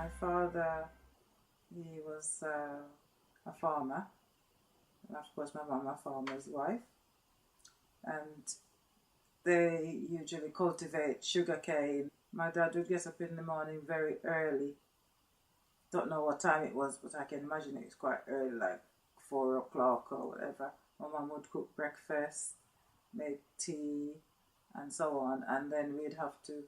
My father, he was a farmer. And of course, my mom, a farmer's wife. And they usually cultivate sugarcane. My dad would get up in the morning very early. Don't know what time it was, but I can imagine it was quite early, like 4 o'clock or whatever. My mom would cook breakfast, make tea, and so on. And then we'd have to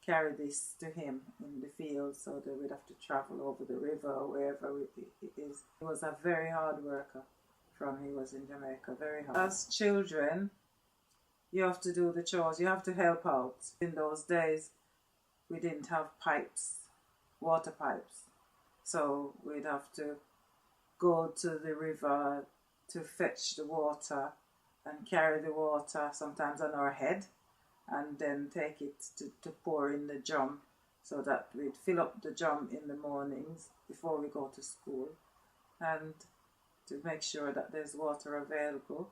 carry this to him in the field, so that we'd have to travel over the river or wherever it is. He was a very hard worker from he was in Jamaica, very hard. As children, you have to do the chores, you have to help out. In those days, we didn't have pipes, water pipes. So we'd have to go to the river to fetch the water and carry the water, sometimes on our head, and then take it to pour in the drum, so that we'd fill up the drum in the mornings before we go to school, and to make sure that there's water available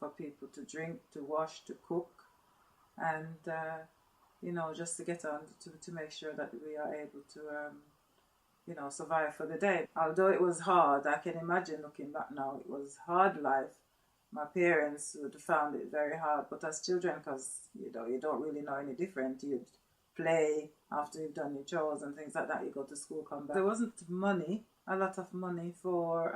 for people to drink, to wash, to cook, and just to get on to make sure that we are able to survive for the day. Although it was hard, I can imagine looking back now, it was hard life. My parents would have found it very hard, but as children, because you don't really know any different, you'd play after you've done your chores and things like that. You go to school, come back. There wasn't a lot of money for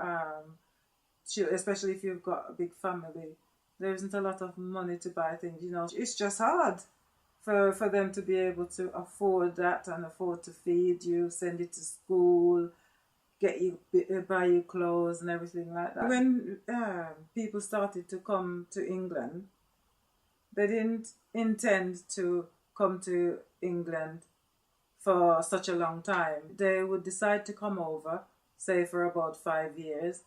especially if you've got a big family. There isn't a lot of money to buy things. It's just hard for them to be able to afford that and afford to feed you, send you to school, buy you clothes and everything like that. When people started to come to England, they didn't intend to come to England for such a long time. They would decide to come over, say for about 5 years,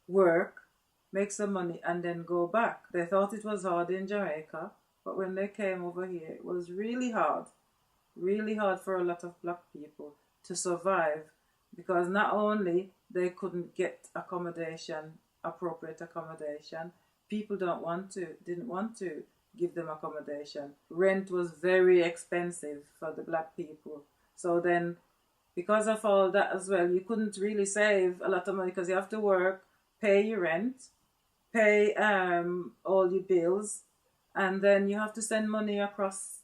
work, make some money, and then go back. They thought it was hard in Jamaica, but when they came over here, it was really hard for a lot of black people to survive, because not only they couldn't get appropriate accommodation, people didn't want to give them accommodation. Rent was very expensive for the black people. So then, because of all that as well, you couldn't really save a lot of money, because you have to work, pay your rent, pay all your bills, and then you have to send money across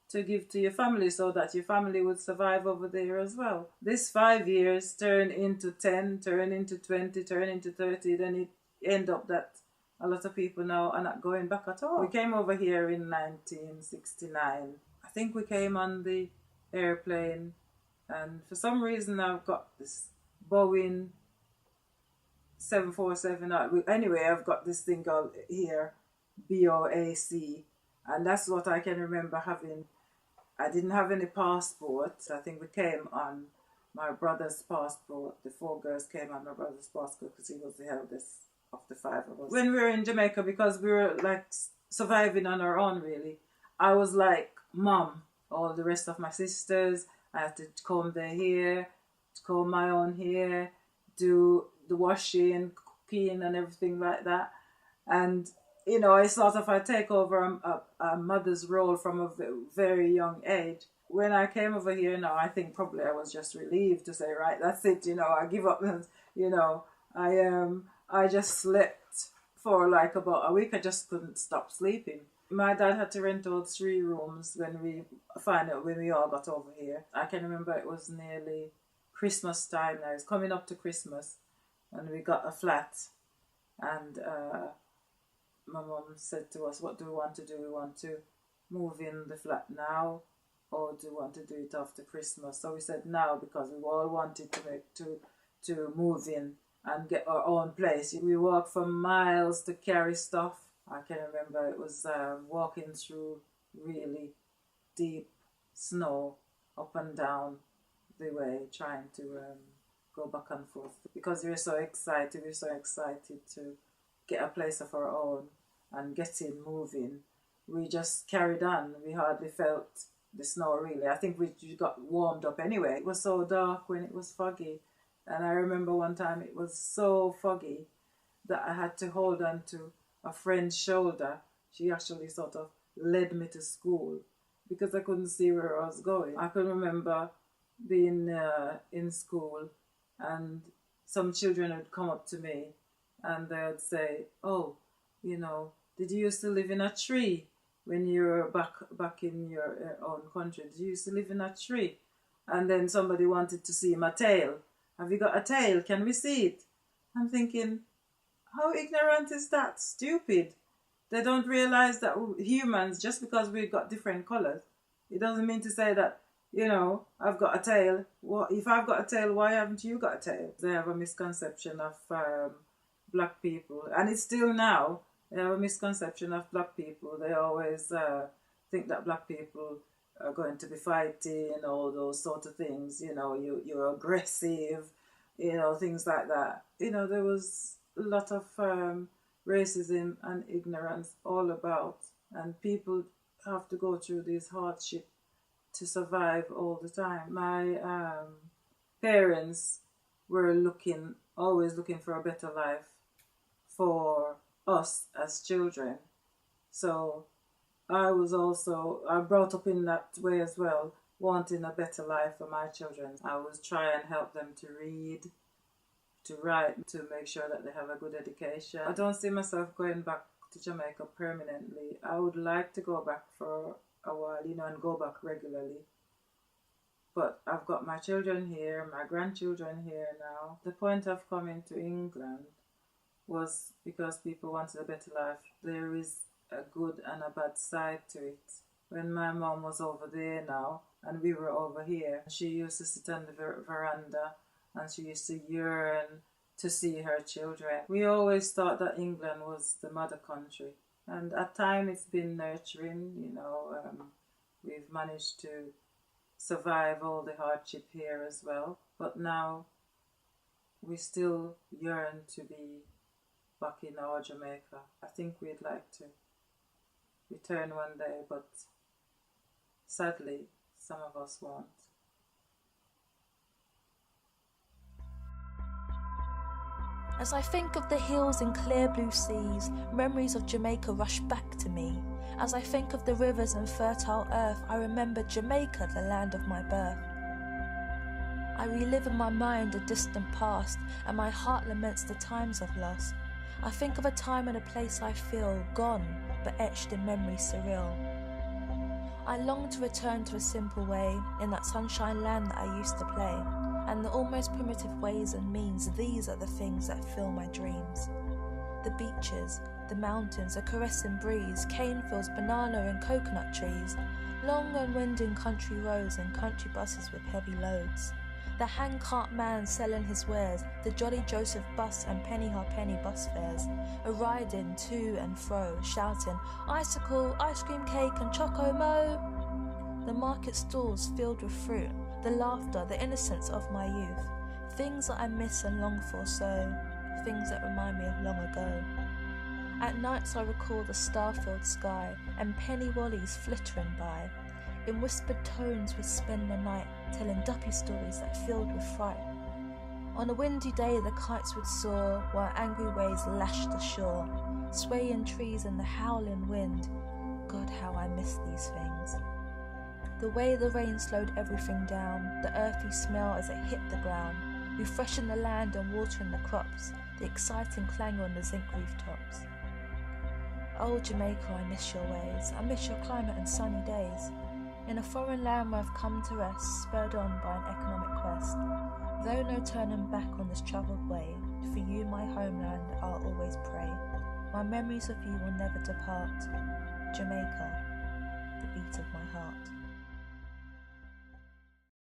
to give to your family, so that your family would survive over there as well. This 5 years turned into 10, turned into 20, turned into 30, then it ended up that a lot of people now are not going back at all. We came over here in 1969. I think we came on the airplane, and for some reason I've got this Boeing 747. Anyway, I've got this thing called here, BOAC, and that's what I can remember having. I didn't have any passport. I think we came on my brother's passport. The 4 girls came on my brother's passport because he was the eldest of the 5 of us. When we were in Jamaica, because we were like surviving on our own really, I was like mom. All the rest of my sisters, I had to comb their hair, comb my own hair, do the washing, cooking and everything like that. And I sort of take over a mother's role from a very young age. When I came over here now, I think probably I was just relieved to say, right, that's it, I give up. I just slept for like about a week. I just couldn't stop sleeping. My dad had to rent out 3 rooms when we all got over here. I can remember it was nearly Christmas time now. It's coming up to Christmas, and we got a flat, and my mom said to us, what do we want to do? We want to move in the flat now, or do we want to do it after Christmas? So we said now, because we all wanted to move in and get our own place. We walked for miles to carry stuff. I can remember it was walking through really deep snow up and down the way, trying to go back and forth, because we were so excited. We were so excited to get a place of our own and getting moving. We just carried on. We hardly felt the snow really. I think we got warmed up anyway. It was so dark when it was foggy, and I remember one time it was so foggy that I had to hold on to a friend's shoulder. She actually sort of led me to school because I couldn't see where I was going. I can remember being in school, and some children would come up to me and they would say, "Oh, did you used to live in a tree when you were back in your own country? Did you used to live in a tree?" And then somebody wanted to see my tail. "Have you got a tail? Can we see it?" I'm thinking, how ignorant is that? Stupid. They don't realize that humans, just because we've got different colors, it doesn't mean to say that, I've got a tail. Well, if I've got a tail, why haven't you got a tail? They have a misconception of black people. And it's still now, they have a misconception of black people. They always think that black people are going to be fighting, all those sort of things. You're aggressive, things like that. There was a lot of racism and ignorance all about, and people have to go through this hardship to survive all the time. My parents were always looking for a better life for us as children. So I was brought up in that way as well, wanting a better life for my children. I was trying to help them to read, to write, to make sure that they have a good education. I don't see myself going back to Jamaica permanently. I would like to go back for a while, and go back regularly. But I've got my children here, my grandchildren here now. The point of coming to England was because people wanted a better life. There is a good and a bad side to it. When my mom was over there now, and we were over here, she used to sit on the veranda and she used to yearn to see her children. We always thought that England was the mother country. And at times it's been nurturing, we've managed to survive all the hardship here as well. But now we still yearn to be back in our Jamaica. I think we'd like to return one day, but sadly, some of us won't. As I think of the hills and clear blue seas, memories of Jamaica rush back to me. As I think of the rivers and fertile earth, I remember Jamaica, the land of my birth. I relive in my mind a distant past, and my heart laments the times I've lost. I think of a time and a place I feel gone, but etched in memory surreal. I long to return to a simple way, in that sunshine land that I used to play. And the almost primitive ways and means, these are the things that fill my dreams. The beaches, the mountains, a caressing breeze, cane fields, banana and coconut trees, long and winding country roads and country buses with heavy loads. The handcart man selling his wares, the Jolly Joseph bus and penny halfpenny bus fares, a riding to and fro, shouting, "Icicle, ice cream cake and choco mo!" The market stalls filled with fruit, the laughter, the innocence of my youth, things that I miss and long for so, things that remind me of long ago. At nights I recall the star-filled sky and penny wallies flittering by. In whispered tones we spend the night, telling duppy stories that filled with fright. On a windy day the kites would soar, while angry waves lashed the shore, swaying trees in the howling wind. God, how I miss these things. The way the rain slowed everything down, the earthy smell as it hit the ground, refreshing the land and watering the crops, the exciting clangor on the zinc rooftops. Oh Jamaica, I miss your ways, I miss your climate and sunny days. In a foreign land where I've come to rest, spurred on by an economic quest. Though no turning back on this travelled way, for you my homeland I'll always pray. My memories of you will never depart. Jamaica, the beat of my heart.